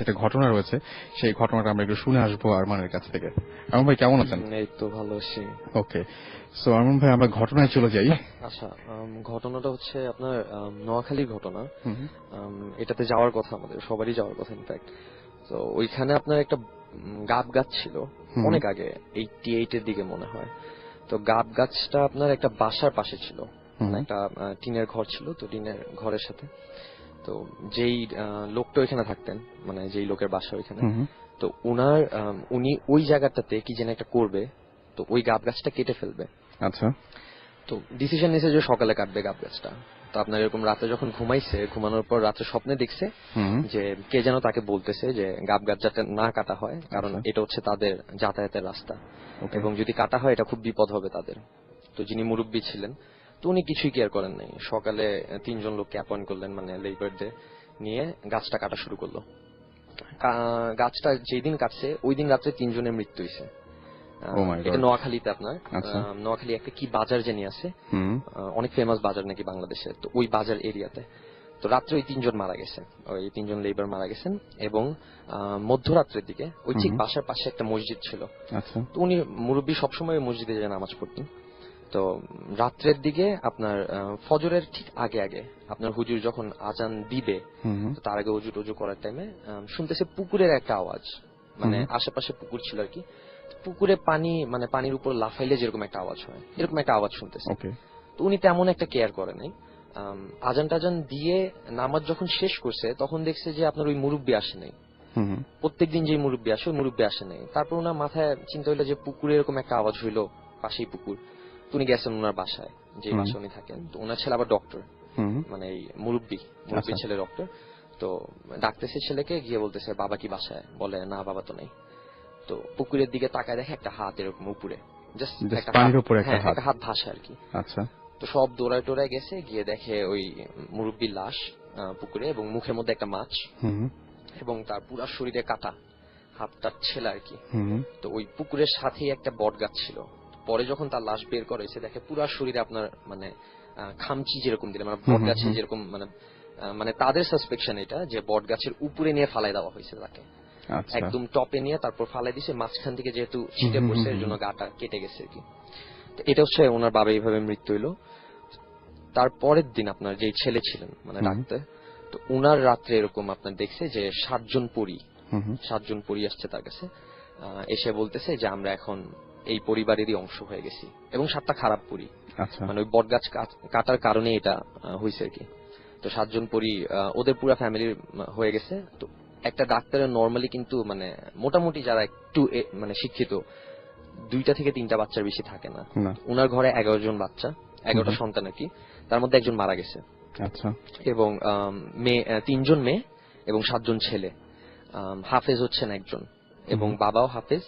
যেটা ঘটনা রয়েছে সেই ঘটনাটা আমরা একটু শুনে আসবো আরমানের কাছ থেকে। আরমান ভাই কেমন আছেন? এই তো ভালো আছি। ওকে, সো আরমান ভাই আমরা ঘটনায় চলে যাই। আচ্ছা, ঘটনাটা হচ্ছে আপনার নোয়াখালীর ঘটনা। হুম, এটাতে যাওয়ার কথা, আমাদের সবারই যাওয়ার কথা ইনফ্যাক্ট। তো ওইখানে আপনার একটা গাব গাছ ছিল হুম, অনেক আগে, 88 এর দিকে মনে হয়। তো গাব গাছটা আপনার একটা বাসার পাশে ছিল, হুম, মানে একটা টিনের ঘর ছিল, তো টিনের ঘরের সাথে তো যেই লোকটা ওইখানে থাকতেন, মানে যেই লোকের বাসা ওইখানে, হুম, তো উনি ওই জায়গাটাতে কি যেন একটা করবে, তো ওই গাব গাছটা কেটে ফেলবে। আচ্ছা, তো ডিসিশন নিয়েছে যে সকালে কাটবে গাব গাছটা। তো আপনার এরকম রাতে যখন ঘুমাইছে, ঘুমানোর পর রাতে স্বপ্নে দেখছে হুম, যে কে যেন তাকে বলতেছে যে গাব গাছ যাতে না কাটা হয়, কারণ আচ্ছা, এটা হচ্ছে তাদের যাতায়াতের রাস্তা, ওকে, এবং যদি কাটা হয় এটা খুব বিপদ হবে তাদের। তো যিনি মুরব্বী ছিলেন, তো উনি কিছুই কেয়ার করেন নাই। সকালে তিনজন লোককে অ্যাপয়েন্ট করলেন, মানে লেবারদের নিয়ে গাছটা কাটা শুরু করলো। গাছটা যেই দিন কাটছে ওই দিন রাত্রে তিনজনের মৃত্যু হয়েছে। ও মাই এটা গড, নোয়াখালীতে আপনার। আচ্ছা, নোয়াখালী একটা কি বাজার জানি আছে, হুম, অনেক ফেমাস বাজার নাকি বাংলাদেশে, তো ওই বাজার এরিয়াতে। তো রাত্রে ওই তিনজন মারা গেছে, ওই তিনজন লেবার মারা গেছেন। এবং মধ্যরাত্রের দিকে ওই ঠিক হুম, বাসার পাশে একটা মসজিদ ছিল। আচ্ছা, তো উনি মুরব্বী সবসময় ওই মসজিদে যে নামাজ পড়তেন। তো রাত্রের দিকে আপনার ফজরের ঠিক আগে আগে আপনার হুজুর যখন আজান দিবে, হুম, তো তার আগে অজু টজু করার টাইমে শুনতেছে পুকুরের একটা আওয়াজ, মানে হুম, আশেপাশে পুকুর ছিল আর কি। পুকুরে পানি, মানে পানির উপর লাফাইলে যেরকম একটা আওয়াজ হয়, এরকম একটা আওয়াজ শুনতেছে। ওকে, তো উনি তেমন একটা কেয়ার করে নাই। আজান টাজান দিয়ে নামাজ যখন শেষ করছে, তখন দেখছে যে আপনার ওই মুরব্বী আসে নাই। হুম, প্রত্যেকদিন যে মুরব্বী আসে, ওই মুরব্বী আসে নাই। তারপর ওনার মাথায় চিন্তা হইলো যে পুকুরে এরকম একটা আওয়াজ হইলো, পাশেই পুকুর। তো উনি গেছেন ওনার বাসায়, যে হুম, বাসায় উনি থাকেন। তো ওনার ছেলে আবার ডক্টর, হুম, মানে এই মুরব্বী আচ্ছা, মুরব্বীর ছেলে ডক্টর। তো ডাকতেছে ছেলেকে, গিয়ে বলতেছে বাবা কি বাসায়? বলে না, বাবা তো নেই। তো পুকুরের দিকে তাকায়, দেখে একটা হাত এরকম উপরে, জাস্ট জাস্ট একটা হাত। পানির উপরে একটা হ্যাঁ, হাত, একটা হাত ভাসে আর কি। আচ্ছা, তো সব দৌড়ায় টোড়ায় গেছে, গিয়ে দেখে ওই মুরব্বীর লাশ পুকুরে, এবং মুখের মধ্যে একটা মাছ, হুম, এবং তার পুরা শরীরে কাটা, হাতটার ছেলা আর কি। হুম, তো ওই পুকুরের সাথেই একটা বট গাছ ছিল। পরে যখন তার লাশ বের করা হয়েছে, দেখে পুরা শরীরে আপনার মানে খামচি যেরকম দিলে, মানে হুম, বট হুম, গাছে হুম, যেরকম, মানে মানে তাদের সাসপেকশন এটা, যে বট গাছের উপরে নিয়ে ফালাই দেওয়া হয়েছে তাকে। আচ্ছা, একদম টপে নিয়ে তারপর ফালাই দিছে, মাঝখান থেকে যেহেতু হুম, ছিটে হুম, হুম, পড়ছে, এর হুম, জন্য গাটা কেটে গেছে আর কি। তো এটা হচ্ছে ওনার বাবা এইভাবে মৃত্যু হইলো। তার পরের দিন আপনার যেই ছেলে ছিলেন, মানে হুম, ডাক্তার, তো উনার রাত্রে এরকম আপনার দেখছে যে সাতজন পরী, হুম, হুম, সাতজন পরী আসছে তার কাছে। এসে বলতেছে যে আমরা এখন এই পরিবারেরই অংশ হয়ে গেছি, এবং সাতটা খারাপ পরী, আচ্ছা, মানে ওই বট গাছ কাটার কারণে এটা হয়েছে আর কি। তো সাতজন পরী ওদের পুরো ফ্যামিলির হয়ে গেছে। তো একটা ডাক্তারের নর্মালি কিন্তু মানে মোটামুটি যারা একটু মানে শিক্ষিত, 2টা থেকে 3টা বাচ্চার বেশি থাকে না। না, ওনার ঘরে 11 জন বাচ্চা, হুম, 11টা হুম, সন্তান আর কি। তার মধ্যে একজন মারা গেছে, আচ্ছা, এবং মেয়ে 3জন মেয়ে এবং 7জন ছেলে। হাফেজ হচ্ছেন একজন, এবং হুম, বাবাও হাফেজ,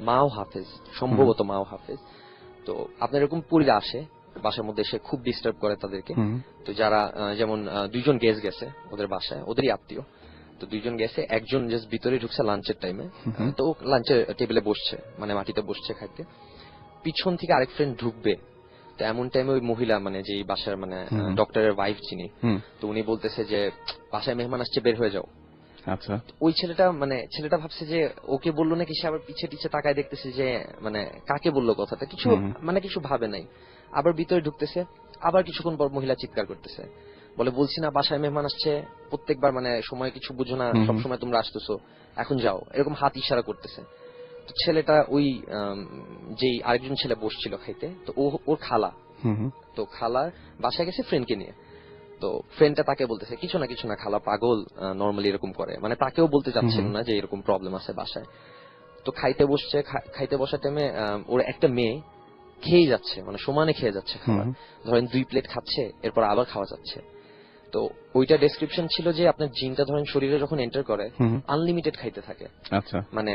মাও হাফেজ, হুম, সম্ভবত মাও হাফেজ। তো আপনার এরকম পরিরা আসে বাসার মধ্যে, এসে খুব ডিস্টার্ব করে তাদেরকে। হুম, তো যারা যেমন 2জন গেস্ট গেছে ওদের বাসায়, ওদেরই আত্মীয়। তো 2জন গেছে, একজন জাস্ট ভিতরে ঢুকছে লাঞ্চের টাইমে। হুম, তো লাঞ্চের টেবিলে বসছে, মানে মাটিতে বসছে খাইতে। পিছন থেকে আরেক ফ্রেন্ড ঢুকবে, তো এমন টাইমে ওই মহিলা, মানে যেই বাসার মানে হুম, ডক্টরের ওয়াইফ যিনি, হুম, তো উনি বলতেছে যে বাসায় মেহমান আসছে, বের হয়ে যাও। আচ্ছা, ওই ছেলেটা, মানে ছেলেটা ভাবছে যে ওকে বললো নাকি, সে আবার পিছে টিছে তাকায় দেখতেছে যে মানে কাকে বললো কথাটা, কিছু হুম, মানে কিছু ভাবে নাই। আবার ভিতরে ঢুকতেছে, আবার কিছুক্ষণ পর মহিলা চিৎকার করতেছে, বলে বলছি না বাসায় মেহমান আসছে, প্রত্যেকবার মানে সময় কিছু বুঝো না, হুম, সব হুম, সময় তোমরা আসতেছো, এখন যাও, এরকম হাত ইশারা করতেছে। তো ছেলেটা ওই যেই আরেকজন ছেলে বসছিল খাইতে, তো ওর খালা, হুম, হুম, তো খালার বাসায় গেছে ফ্রেন্ডকে নিয়ে। তো ফ্রেন্ডটা তাকে বলতেছে কিছু না কিছু না, খালা পাগল, নর্মালি এরকম করে, মানে তাকেও বলতে চাচ্ছিল হুম, না যে এরকম প্রবলেম আছে বাসায়। তো খাইতে বসছে, খাইতে বসার টাইমে ওর একটা মেয়ে খেয়েই যাচ্ছে, মানে সমানে খেয়ে যাচ্ছে হুম, খাবার। ধরেন 2 প্লেট খাচ্ছে, এরপর আবার খাওয়া যাচ্ছে। তো ওইটা ডেসক্রিপশন ছিল যে আপনার জিনটা ধরেন শরীরে যখন এন্টার করে, হুম, আনলিমিটেড খাইতে থাকে। আচ্ছা, মানে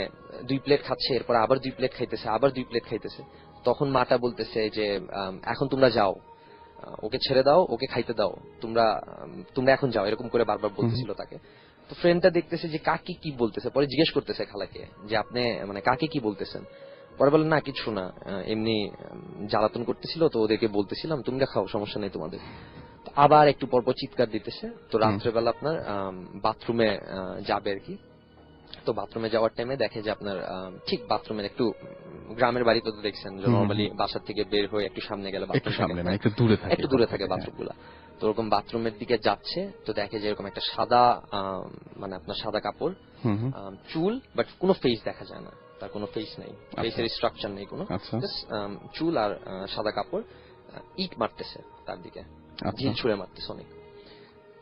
2 প্লেট খাচ্ছে, এরপর আবার 2 প্লেট খাইতেছে, আবার 2 প্লেট খাইতেছে। তখন মাটা বলতেছে যে এখন তোমরা যাও, ওকে ছেড়ে দাও, ওকে খাইতে দাও, তোমরা তোমরা এখন যাও, এরকম করে বারবার হুম, বলতেছিল তাকে। তো ফ্রেন্ডটা দেখতেছে যে কাকে কি বলতেছে, পরে জিজ্ঞেস করতেছে খালাকে যে আপনি মানে কাকে কি বলতেছেন। পরে বলেন না কিছু না, এমনি জ্বালাতন করতেছিল, তো ওদেরকে বলতেছিলাম তোমরা খাও, সমস্যা নেই তোমাদের। তো আবার একটু পরপর চিৎকার দিতেছে। তো রাত্রেবেলা আপনার বাথরুমে যাবে আর কি। তো বাথরুমে যাওয়ার টাইমে দেখে যে আপনার ঠিক বাথরুমের একটু গ্রামের বাড়িতে তো দেখছেন যে নরমালি বাসা থেকে বের হয়ে একটু সামনে গেলে একটু সামনে না, একটু দূরে থাকে, একটু দূরে থাকে বাথরুম গুলা। তো ওরকম বাথরুমের দিকে যাচ্ছে, তো দেখে যে এরকম একটা সাদা মানে আপনার সাদা কাপড়, চুল, বাট কোনো ফেস দেখা যায় না, তার কোনো ফেস নেই, ফেসের স্ট্রাকচার নেই কোনো, চুল আর সাদা কাপড়, ইট মারতেছে তার দিকে, ঢিল ছুঁড়ে মারতেছে অনেক।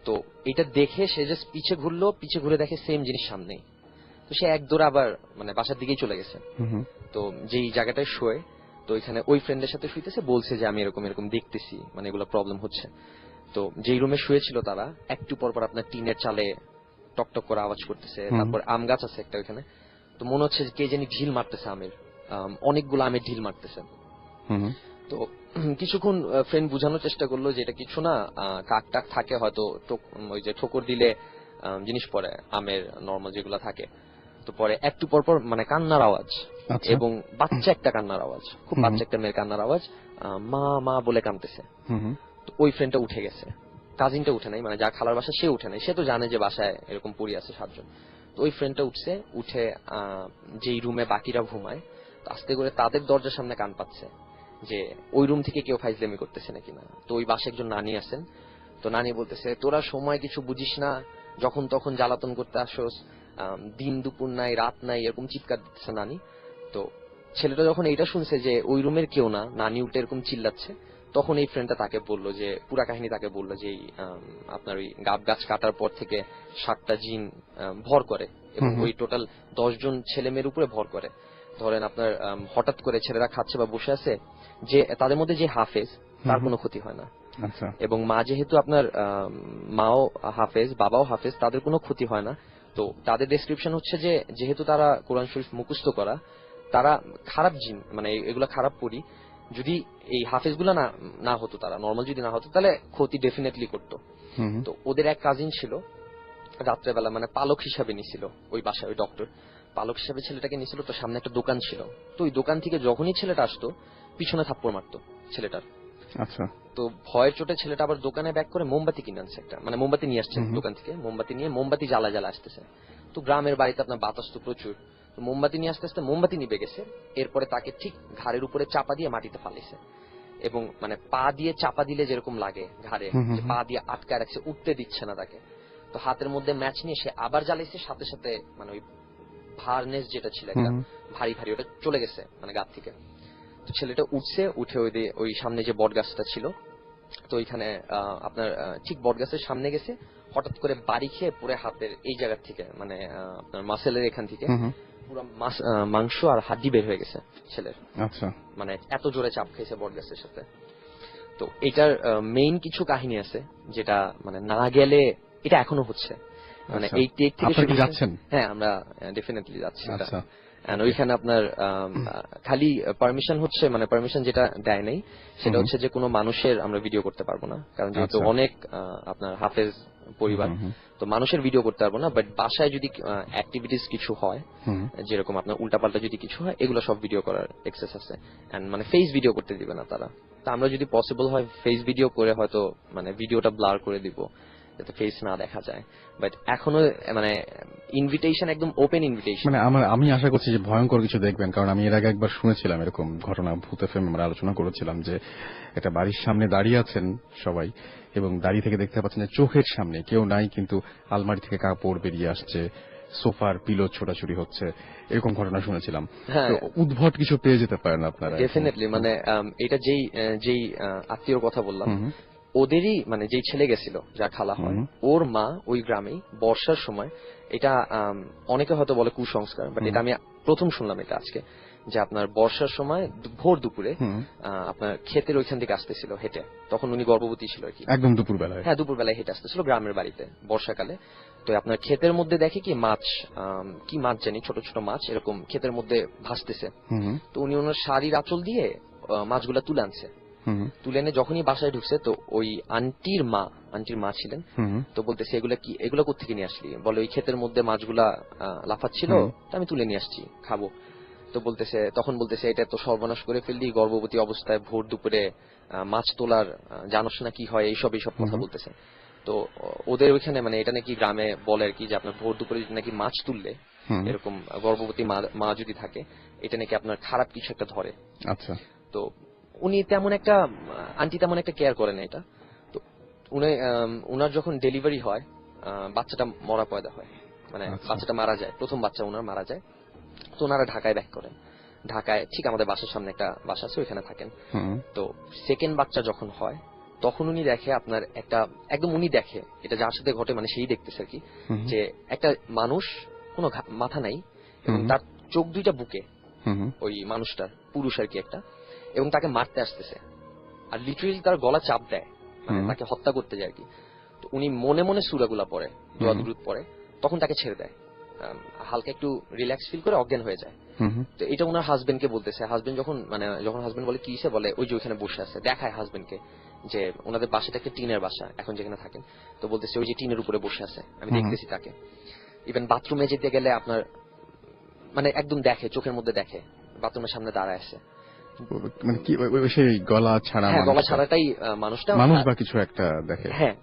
তো এটা দেখে সে জাস্ট পিছে ঘুরলো, পিছে ঘুরে দেখে সেম জিনিস সামনেই। তো সে এক দৌড়ে আবার মানে বাসার দিকেই চলে গেছে। তো যেই জায়গাটায় শোয়, তো এখানে ওই ফ্রেন্ডের সাথে শুইতেছে, বলছে যে আমি এরকম এরকম দেখতেছি, মানে এগুলো প্রবলেম হচ্ছে। তো যেই রুমে শুয়েছিল তারা, একটু পর পর আপনার টিনের চালে টকটক করে আওয়াজ করতেছে। তারপর আম গাছ আছে একটা ওইখানে, তো মনে হচ্ছে কে জানি ঢিল মারতেছে আমের, অনেকগুলো আমের ঢিল মারতেছে। তো কিছুক্ষণ ফ্রেন্ড বুঝানোর চেষ্টা করলো যে এটা কিছু না, কাক টাক থাকে হয়তো, ওই যে ঠোকর দিলে জিনিস পড়ে আমের, নর্মাল যেগুলো থাকে। তো পরে একটু পর পর মানে কান্নার আওয়াজ, এবং বাচ্চা একটা কান্নার আওয়াজ, খুব বাচ্চা একটা মেয়ের কান্নার আওয়াজ, মা মা বলে কাঁদতেছে। তো ওই ফ্রেন্ডটা উঠে গেছে, কাজিনটা উঠে নাই, মানে যা খালার বাসা সে উঠে নাই, সে তো জানে যে বাসায় এরকম পড়ি আছে 7 জন। তো ওই ফ্রেন্ডটা উঠছে, উঠে যেই রুমে বাকিরা ঘুমায়, আস্তে করে তাদের দরজার সামনে কান পাচ্ছে যে ওই রুম থেকে কেউ ফাইজলামি করতেছে নাকি না। তো ওই বাসায় একজন নানি আছেন, তো নানি বলতেছে তোরা সময় কিছু বুঝিস না, যখন তখন জ্বালাতন করতে আসোস, দিন দুপুর নাই রাত নাই, এরকম চিৎকার দিতেছে নানি। তো ছেলেটা যখন এইটা শুনছে যে ওই রুমের কেউ না, নানি উঠে এরকম চিল্লাচ্ছে, তখন এই ফ্রেন্ডটা তাকে বললো যে পুরা কাহিনী তাকে বললো যে আপনার ওই গাব গাছ কাটার পর থেকে 7টা জিন ভর করে, এবং ওই টোটাল 10 জন ছেলে মেয়ের উপরে ভর করে। ধরেন আপনার হঠাৎ করে ছেলেরা খাচ্ছে বা বসে আছে, যে তাদের মধ্যে যে হাফেজ তার কোনো ক্ষতি হয় না, এবং মা যেহেতু আপনার মাও হাফেজ বাবাও হাফেজ, তাদের কোনো ক্ষতি হয় না। তো তাদের ডেসক্রিপশন হচ্ছে যে যেহেতু তারা কোরআন শরীফ মুখস্থ করা, তারা খারাপ জিন, মানে এগুলা খারাপ পড়ি, যদি এই হাফেজ গুলা না হতো, তারা নর্মাল যদি না হতো, তাহলে ক্ষতি ডেফিনেটলি করতো। তো ওদের এক কাজিন ছিল, রাত্রেবেলা মানে পালক হিসাবে নিছিল ওই বাসায়, ওই ডক্টর পালক হিসাবে ছেলেটাকে নিছিল। তো সামনে একটা দোকান ছিল, তো ওই দোকান থেকে যখনই ছেলেটা আসতো পিছনে থাপ্পড় মারতো ছেলেটার। আচ্ছা। তো ভয়ের চোটে ছেলেটা আবার দোকানে ব্যাক করে মোমবাতি কিনে আনছে একটা, মানে মোমবাতি নিয়ে আসছে দোকান থেকে, মোমবাতি নিয়ে মোমবাতি জ্বালা জ্বালা আসতেছে। তো গ্রামের বাড়িতে আপনার বাতাস তো প্রচুর, তো মোমবাতি নিয়ে আসতে আসতে মোমবাতি নিভে গেছে। এরপরে তাকে ঠিক ঘাড়ের উপরে চাপা দিয়ে মাটিতে ফালাইছে, এবং মানে পা দিয়ে চাপা দিলে যেরকম লাগে ঘাড়ে, পা দিয়ে আটকায় রাখছে, উঠতে দিচ্ছে না তাকে। তো হাতের মধ্যে ম্যাচ নিয়ে সে আবার জ্বালাইছে, সাথে সাথে মানে ওই ভারনেস যেটা ছিল একটা ভারী ভারী, ওটা চলে গেছে মানে গা থেকে। তো ছেলেটা উঠছে, উঠে ওই সামনে যে বট গাছটা ছিল, তো ওইখানে আপনার ঠিক বট গাছের সামনে গেছে, হঠাৎ করে বাড়ি খেয়ে পুরো হাতের এই জায়গা থেকে, মানে আপনার মাসেলের এখান থেকে পুরো মাংস আর হাড্ডি বের হয়ে গেছে ছেলের। আচ্ছা। মানে এত জোরে চাপ খেয়েছে বট গাছের সাথে। তো এটার মেইন কিছু কাহিনী আছে যেটা মানে না গেলে, এটা এখনো হচ্ছে, মানে এই টেক থেকে শুরু যাচ্ছেন। হ্যাঁ, আমরা ডেফিনেটলি যাচ্ছি। ওইখানে আপনার খালি পারমিশন হচ্ছে, মানে পারমিশন যেটা দেয় নাই সেটা হচ্ছে যে কোনো মানুষের আমরা ভিডিও করতে পারবো না, কারণ যেহেতু অনেক আপনার হাফেজ পরিবার, তো মানুষের ভিডিও করতে পারবো না। বাট বাসায় যদি অ্যাক্টিভিটিস কিছু হয়, যেরকম আপনার উল্টাপাল্টা যদি কিছু হয়, এগুলো সব ভিডিও করার এক্সেস আছে। এন্ড মানে ফেস ভিডিও করতে দিবে না তারা। তা আমরা যদি পসিবল হয় ফেস ভিডিও করে হয়তো মানে ভিডিওটা ব্লার করে দিব, যাতে ফেস না দেখা যায়। বাট এখনো মানে ইনভিটেশন একদম ওপেন ইনভিটেশন। মানে আমি আশা করছি যে ভয়ঙ্কর কিছু দেখবেন, কারণ আমি এর আগে একবার শুনেছিলাম এরকম ঘটনা, ভূত এফএম আমরা আলোচনা করেছিলাম যে একটা বাড়ির সামনে দাঁড়িয়ে আছেন সবাই, এবং দাঁড়িয়ে থেকে দেখতে পাচ্ছেন যে চোখের সামনে কেউ নাই, কিন্তু আলমারি থেকে কাপড় বেরিয়ে আসছে, সোফার পিলো ছোটাছুটি হচ্ছে, এরকম ঘটনা শুনেছিলাম। উদ্ভট কিছু পেয়ে যেতে পারেন আপনারা ডেফিনেটলি। মানে এটা যেই আত্মীয়র কথা বললাম, ওদেরই মানে যেই ছেলে গেছিল, যা খালা হয়, ওর মা ওই গ্রামেই বর্ষার সময়, এটা অনেকে হয়তো বলে কুসংস্কার, বাট এটা আমি প্রথম শুনলাম এটা আজকে, যে আপনার বর্ষার সময় ভোর দুপুরে আপনার ক্ষেতের ওইখান থেকে আসতেছিল হেঁটে, তখন উনি গর্ভবতী ছিল আর কি, একদম দুপুরবেলায়। হ্যাঁ, দুপুরবেলায় হেঁটে আসতেছিল গ্রামের বাড়িতে বর্ষাকালে। তো আপনার ক্ষেতের মধ্যে দেখে কি মাছ, কি মাছ জানি, ছোট ছোট মাছ এরকম ক্ষেতের মধ্যে ভাসতেছে। তো উনি ওনার শাড়ির আঁচল দিয়ে মাছগুলা তুলে আনছে। তুলে এনে যখনই বাসায় ঢুকছে, তো ওই আন্টির মা ছিলেন, তো বলতেছে এগুলা কোত্থেকে নিয়ে আসলি? বলে ওই ক্ষেতের মধ্যে মাছগুলা লাফাচ্ছিল, তো আমি তুলে নিয়ে আসছি, খাবো। তখন বলতেছে এটা তো সর্বনাশ করে ফেললি, গর্ভবতী অবস্থায় ভোর দুপুরে মাছ তোলার জানোস না কি হয়, এইসব কথা বলতেছে। তো ওদের ওইখানে মানে এটা নাকি গ্রামে বলে আর কি, যে আপনার ভোর দুপুরে যদি নাকি মাছ তুললে, এরকম গর্ভবতী মা যদি থাকে, এটা নাকি আপনার খারাপ কিছু একটা ধরে। আচ্ছা। তো উনি তেমন একটা আন্টি তেমন একটা কেয়ার করে না এটা। তো উনার যখন ডেলিভারি হয়, বাচ্চাটা মরা পয়দা হয়, মানে বাচ্চাটা মারা যায়, প্রথম বাচ্চা উনার মারা যায়। তো ওনারা ঢাকায় ব্যাক করেন। ঢাকায় ঠিক আমাদের বাসার সামনে একটা বাসা আছে, ওইখানে থাকেন। তো সেকেন্ড বাচ্চা যখন হয়, তখন উনি দেখে আপনার একদম উনি দেখে এটা যার সাথে ঘটে, মানে সেই দেখতেছে আর কি, যে একটা মানুষ, কোনো মাথা নাই, এবং তার চোখ দুইটা বুকে, ওই মানুষটার, পুরুষ আর কি একটা, এবং তাকে মারতে আসতেছে, আর লিটারেলি তার গলা চাপ দেয়, মানে তাকে হত্যা করতে যায় আর কি। তো উনি মনে মনে সূরাগুলা পড়ে, দোয়া দুরূদ পড়ে, তখন তাকে ছেড়ে দেয়, হালকা একটু রিল্যাক্স ফিল করে অজ্ঞান হয়ে যায়। তো এটা ওনার হাজবেন্ডকে বলতেছে। হাজবেন্ড যখন হাজবেন্ড বলে কি হইছে, বলে ওই যে ওখানে বসে আছে, দেখায় হাজবেন্ডকে যে ওনাদের বাসাটা একটা টিনের বাসা এখন যেখানে থাকেন। তো বলতেছে ওই যে টিনের উপরে বসে আছে, আমি দেখতেছি তাকে। ইভেন বাথরুমে যেতে গেলে আপনার মানে একদম দেখে, চোখের মধ্যে দেখে, বাথরুমের সামনে দাঁড়ায় আছে। মানে কি সেই গলা ছাড়া? হ্যাঁ, গলা ছাড়াটাই মানুষটা, মানুষ বা কিছু একটা দেখে। হ্যাঁ,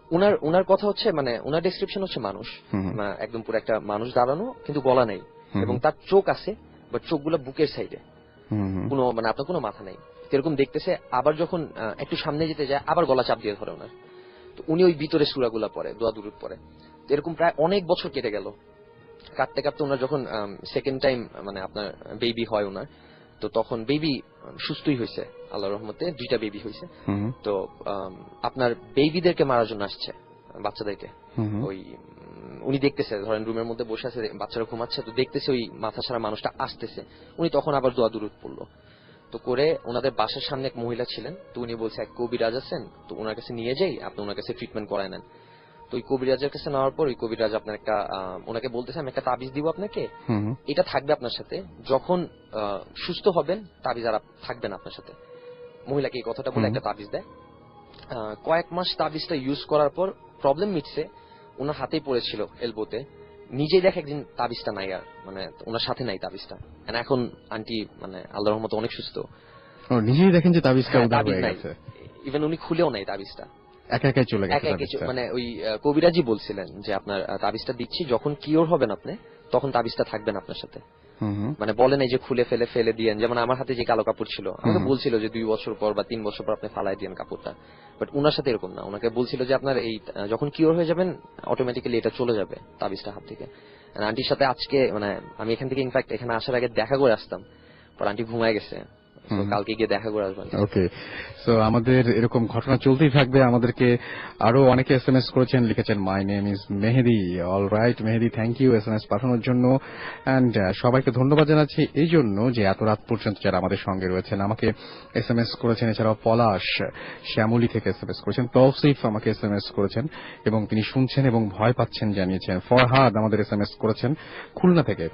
উনার কথা হচ্ছে, মানে উনার ডেসক্রিপশন হচ্ছে মানুষ, একদম পুরো একটা মানুষ দাঁড়ানো, কিন্তু গলা নেই, এবং তার চোখ আছে, বাট চোখগুলো বুকের সাইডে, কোনো মানে আপনার কোনো মাথা নেই, এরকম দেখতেছে। আবার যখন একটু সামনে যেতে যায়, আবার গলা চাপ দিয়ে ধরে ওনার। তো উনি ওই ভিতরে সূরাগুলা পড়ে, দোয়া দুরূদ পড়ে। এরকম প্রায় অনেক বছর কেটে গেল। কাটতে কাটতে ওনার যখন সেকেন্ড টাইম মানে আপনার বেবি হয় ওনার, তো তখন বেবি সুস্থই হয়েছে, আল্লাহর রহমতে 2টা বেবি হয়েছে। তো আপনার বেবিদেরকে মারার জন্য আসছে, বাচ্চাদেরকে। ওই উনি দেখতেছে, ধরেন রুমের মধ্যে বসে আছে, বাচ্চারা ঘুমাচ্ছে, তো দেখতেছে ওই মাথা ছাড়া মানুষটা আসতেছে। উনি তখন আবার দোয়া দুরূদ পড়লো। তো করে ওনাদের বাসার সামনে এক মহিলা ছিলেন, তো উনি বলছে এক কবিরাজ আছেন, তো ওনার কাছে নিয়ে যাই, আপনি ওনার কাছে ট্রিটমেন্ট করায় নেন। তো ওই কবিরাজের কাছে নেওয়ার পর ওই কবিরাজ আপনার ওনাকে বলতেছে, আমি একটা তাবিজ দিব আপনাকে, এটা থাকবে আপনার সাথে, যখন সুস্থ হবেন তাবিজ আর থাকবে না আপনার সাথে। মহিলাকে এই কথাটা বলে একটা তাবিজ দেয়। কয়েক মাস তাবিজটা ইউজ করার পর প্রবলেম মিটছে, ওনার হাতেই পড়েছিল এলবোতে, নিজেই দেখে একদিন তাবিজটা নাই, আর মানে ওনার সাথে নাই তাবিজটা। এখন আন্টি মানে আল্লাহর রহমতে অনেক সুস্থ। নিজেই দেখেন যে তাবিজটা উধার হয়ে গেছে, ইভেন উনি খুলেও নাই তাবিজটা, একা একাই চলে গেছে। মানে ওই কবিরাজি বলছিলেন যে আপনার তাবিজটা দিচ্ছি, যখন কিওর হবেন আপনি, তখন তাবিজটা থাকবেন আপনার সাথে। মানে বলে নাই যে খুলে ফেলে দিয়েন, যেমন আমার হাতে যে কালো কাপড় ছিল, আমাকে বলছিল যে 2 বছর পর বা 3 বছর পর আপনি ফালাই দিয়েন কাপড়টা, বাট উনার সাথে এরকম না। ওনাকে বলছিল যে আপনার এই যখন কিওর হয়ে যাবেন, অটোমেটিক্যালি এটা চলে যাবে তাবিজটা হাত থেকে। আন্টির সাথে আজকে মানে আমি এখান থেকে ইনফ্যাক্ট এখানে আসার আগে দেখা করে আসতাম, পর আন্টি ঘুমায় গেছে, কালকে গিয়ে দেখা করে আসবেন। ওকে, সো আমাদের এরকম ঘটনা চলতেই থাকবে। আমাদেরকে আরো অনেকে এসএমএস করেছেন, লিখেছেন my name is Mehedi. Alright Mehedi, thank you SMS পাঠানোর জন্য। এন্ড সবাইকে ধন্যবাদ জানাচ্ছি এই জন্য যে এত রাত পর্যন্ত যারা আমাদের সঙ্গে রয়েছেন। আমাকে এসএমএস করেছেন, এছাড়াও পলাশ শ্যামলী থেকে এসএমএস করেছেন, তৌসিফ আমাকে এসএমএস করেছেন এবং তিনি শুনছেন এবং ভয় পাচ্ছেন জানিয়েছেন। ফরহাদ আমাদের এসএমএস করেছেন খুলনা থেকে।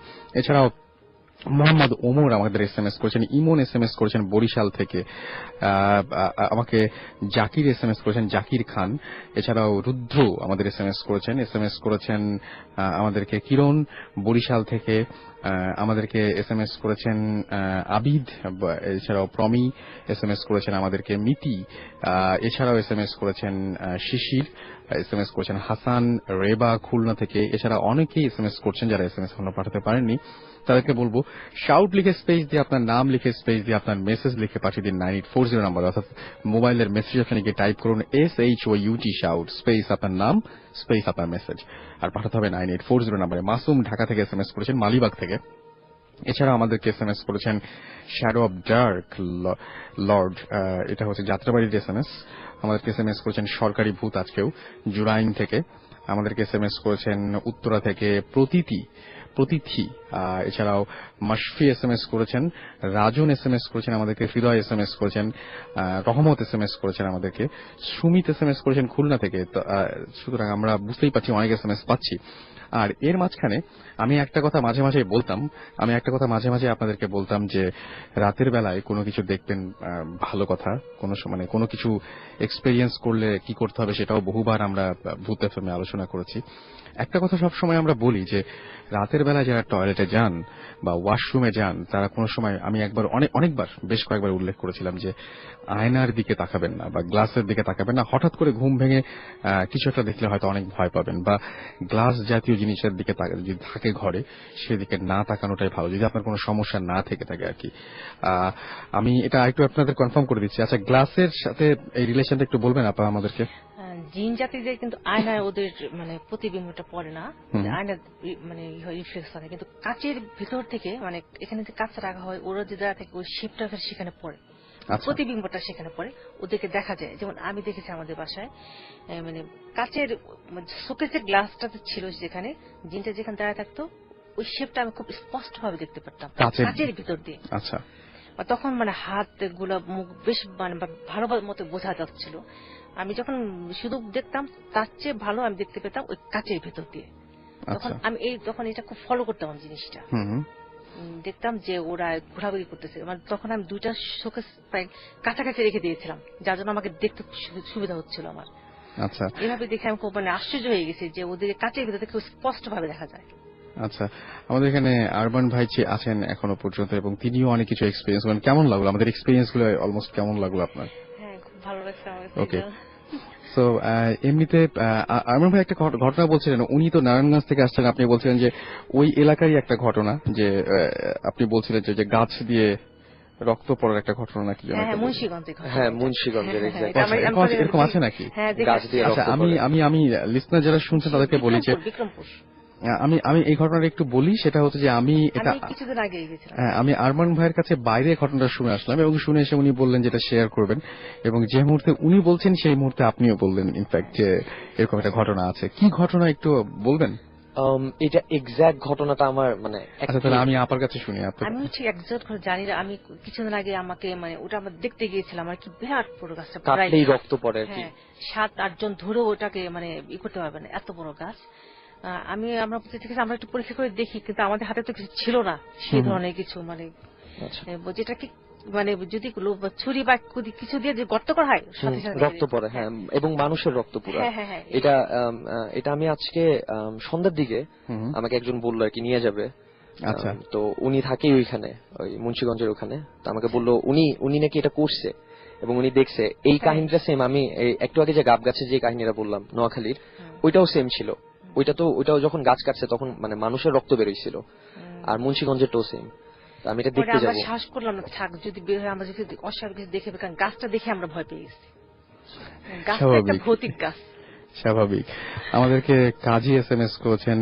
এছাড়াও মোহাম্মদ ওমর আমাদের এসএমএস করেছেন, ইমন এসএমএস করেছেন বরিশাল থেকে, আমাকে জাকির এসএমএস করেছেন, জাকির খান। এছাড়াও রুদ্র আমাদের এসএমএস করেছেন আমাদেরকে কিরণ বরিশাল থেকে, আমাদেরকে এসএমএস করেছেন আবিদ, এছাড়াও প্রমি এসএমএস করেছেন আমাদেরকে মিতি, এছাড়াও এসএমএস করেছেন শিশির, এসএমএস করেছেন হাসান রেবা খুলনা থেকে। এছাড়া অনেকেই এসএমএস করছেন যারা এসএমএস এখনো পাঠাতে পারেননি, তাদেরকে বলবো শাউট লিখে স্পেস দিয়ে আপনার নাম লিখে স্পেস দিয়ে আপনার মেসেজ লিখে পাঠিয়ে দিন 9840 নাম্বার, অর্থাৎ মোবাইলের মেসেজ অপশনে গিয়ে টাইপ করুন SHOUT শাউট স্পেস আপনার নাম স্পেস আপনার মেসেজ, আর পাঠাতে হবে 9840 নাম্বারে। মাসুম ঢাকা থেকে এসএমএস করেছেন মালিবাগ থেকে। এছাড়া আমাদেরকে এসএমএস করেছেন শ্যাডো অব ডার্ক লর্ড, এটা হচ্ছে যাত্রাবাড়ির এসএমএস। আমাদেরকে এসএমএস করেছেন সরকারি ভূত আজকেও জুরাইন থেকে। আমাদেরকে এসএমএস করেছেন উত্তরা থেকে প্রতিথি। এছাড়াও মাশফি এসএমএস করেছেন, রাজন এসএমএস করেছেন আমাদেরকে, হৃদয় এসএমএস করেছেন, রহমত এসএমএস করেছেন আমাদেরকে, সুমিত এসএমএস করেছেন খুলনা থেকে। সুতরাং আমরা বুঝতেই পারছি অনেক এসএমএস পাচ্ছি। আর এর মাঝখানে আমি একটা কথা মাঝে মাঝে আপনাদেরকে বলতাম যে রাতের বেলায় কোনো কিছু দেখবেন ভালো কথা, কোনো কিছু এক্সপেরিয়েন্স করলে কি করতে হবে সেটাও বহুবার আমরা ভূত এফএমে আলোচনা করেছি। একটা কথা সবসময় আমরা বলি যে রাতের রাতের বেলা যারা টয়লেটে যান বা ওয়াশরুমে যান তারা কোনো সময়, আমি একবার অনেকবার বেশ কয়েকবার উল্লেখ করেছিলাম যে আয়নার দিকে তাকাবেন না বা গ্লাসের দিকে তাকাবেন না। হঠাৎ করে ঘুম ভেঙে কিছু একটা দেখলে হয়তো অনেক ভয় পাবেন, বা গ্লাস জাতীয় জিনিসের দিকে যদি থাকে ঘরে সেদিকে না তাকানোটাই ভালো, যদি আপনার কোনো সমস্যা না থেকে থাকে আর কি। আমি এটা একটু আপনাদের কনফার্ম করে দিচ্ছি। আচ্ছা, গ্লাসের সাথে এই রিলেশনটা একটু বলবেন আপা আমাদেরকে? জিন জাতিদের কিন্তু আয়নায় ওদের মানে প্রতিবিম্বটা পড়ে না, হুম। আয়না মানে রিফ্লেক্স করে, কিন্তু কাচের ভিতর থেকে মানে এখানে যে কাঁচা রাখা হয় ওরা যে জায়গা থেকে ওই শেপটা সেখানে পড়ে, আচ্ছা। প্রতিবিম্বটা সেখানে পড়ে, ওদেরকে দেখা যায়। যেমন আমি দেখেছি আমাদের বাসায় মানে কাচের শোকেসের গ্লাসটা ছিল যেখানে জিনটা যেখানে দাঁড়ায় থাকতো ওই শেপটা আমি খুব স্পষ্ট ভাবে দেখতে পারতাম কাচের ভিতর দিয়ে। আচ্ছা। তখন মানে হাত গুলা মুখ বেশ মানে ভালো মতো বোঝা যাচ্ছিল। আমি যখন শুধু দেখতাম তার চেয়ে ভালো আমি দেখতে পেতাম ওই কাচের ভেতর দিয়ে। তখন আমি তখন এটা খুব ফলো করতাম জিনিসটা, দেখতাম যে ওরা ঘোরাঘুরি করতেছে। মানে তখন আমি দুইটা শোকেস প্রায় কাছাকাছি রেখে দিয়েছিলাম, যার জন্য আমাকে দেখতে সুবিধা হচ্ছিল আমার। আচ্ছা। এভাবে দেখে আমি খুব মানে আশ্চর্য হয়ে গেছি যে ওদের কাচের ভেতর থেকে স্পষ্ট ভাবে দেখা যায়। আচ্ছা, আমাদের এখানে আরমান ভাই আছেন এখনো পর্যন্ত এবং তিনিও অনেক কিছু এক্সপিরিয়েন্স করেন। কেমন লাগলো আমাদের এক্সপিরিয়েন্স গুলো? অলমোস্ট কেমন লাগলো আপনার? হ্যাঁ, খুব ভালো লাগছে আমার। ওকে, সো এমনিতে আরমান ভাই একটা ঘটনা বলছিলেন, উনি তো নারায়ণগঞ্জ থেকে আসছেন, আপনি বলছিলেন যে ওই এলাকারই একটা ঘটনা, যে আপনি বলছিলেন যে গাছ দিয়ে রক্ত পড়ার একটা ঘটনা নাকি? হ্যাঁ, মুন্সিগঞ্জে। হ্যাঁ, মুন্সিগঞ্জের এরকম আছে নাকি? হ্যাঁ, গাছ দিয়ে আচ্ছা, রক্ত পড়ে। আমি লিসনার যারা শুনছেন তাদেরকে বলি যে বিক্রমপুর। আমি এই ঘটনাটা একটু বলি। সেটা হচ্ছে যে আমি কিছুদিন আগে গেছিলাম। আমি আরমান ভাইয়ের কাছে বাইরে ঘটনাটা শুনে আসলাম এবং শুনে এসে উনি বললেন যেটা শেয়ার করবেন, এবং যে মুহূর্তে উনি বলছেন সেই মুহূর্তে আপনিও বললেন ইনফ্যাক্ট যে এরকম একটা ঘটনা আছে। কি ঘটনা একটু বলবেন? এটা এক্সাক্ট ঘটনাটা আমার মানে আচ্ছা, তাহলে আমি আপনার কাছে শুনি। আমি ঠিক এক্সাক্ট করে জানি না। আমি কিছুদিন আগে আমাকে মানে ওটা আমরা দেখতে গিয়েছিলাম আর কি, বিরাট বড় গাছটা, কাটলেই রক্ত পড়ে আর কি। 7-8 জন ধরেও ওটাকে মানে করতে পারবে না, এত বড় গাছ। আমরা একটু পরীক্ষা করে দেখি, কিন্তু আমাদের হাতে তো কিছু ছিল না সেই ধরনের কিছু, মানে যেটা কি মানে যদি ছুরি বা কিছু দিয়ে যে গর্ত করা হয় সাথে সাথে রক্ত পড়ে। হ্যাঁ, এবং মানুষের রক্ত পুরো। এটা আমি আজকে সন্ধ্যার দিকে আমাকে একজন বললো আর কি নিয়ে যাবে। আচ্ছা। তো উনি থাকে ওইখানে, ওই মুন্সিগঞ্জের ওখানে। তো আমাকে বললো উনি নাকি এটা করছে এবং উনি দেখছে। এই কাহিনীটা সেম আমি একটু আগে যে গাব গাছে যে কাহিনীটা বললাম নোয়াখালীর, ওইটাও সেম ছিল। ওইটাও যখন গাছ কাটছে তখন মানে মানুষের রক্ত বেরোইছিল, আর মুন্সিগঞ্জেরটাও সেম। আমি এটা দেখতে যাবো। আমরা শ্বাস করলাম না, থাক যদি বের হয় আমরা যদি অস্বাভাবিক কিছু দেখে, কারণ গাছটা দেখে আমরা ভয় পেয়ে গেছি। গাছটা একটা ভৌতিক গাছ। স্বাভাবিক। আমাদেরকে কাজী SMS করেছেন।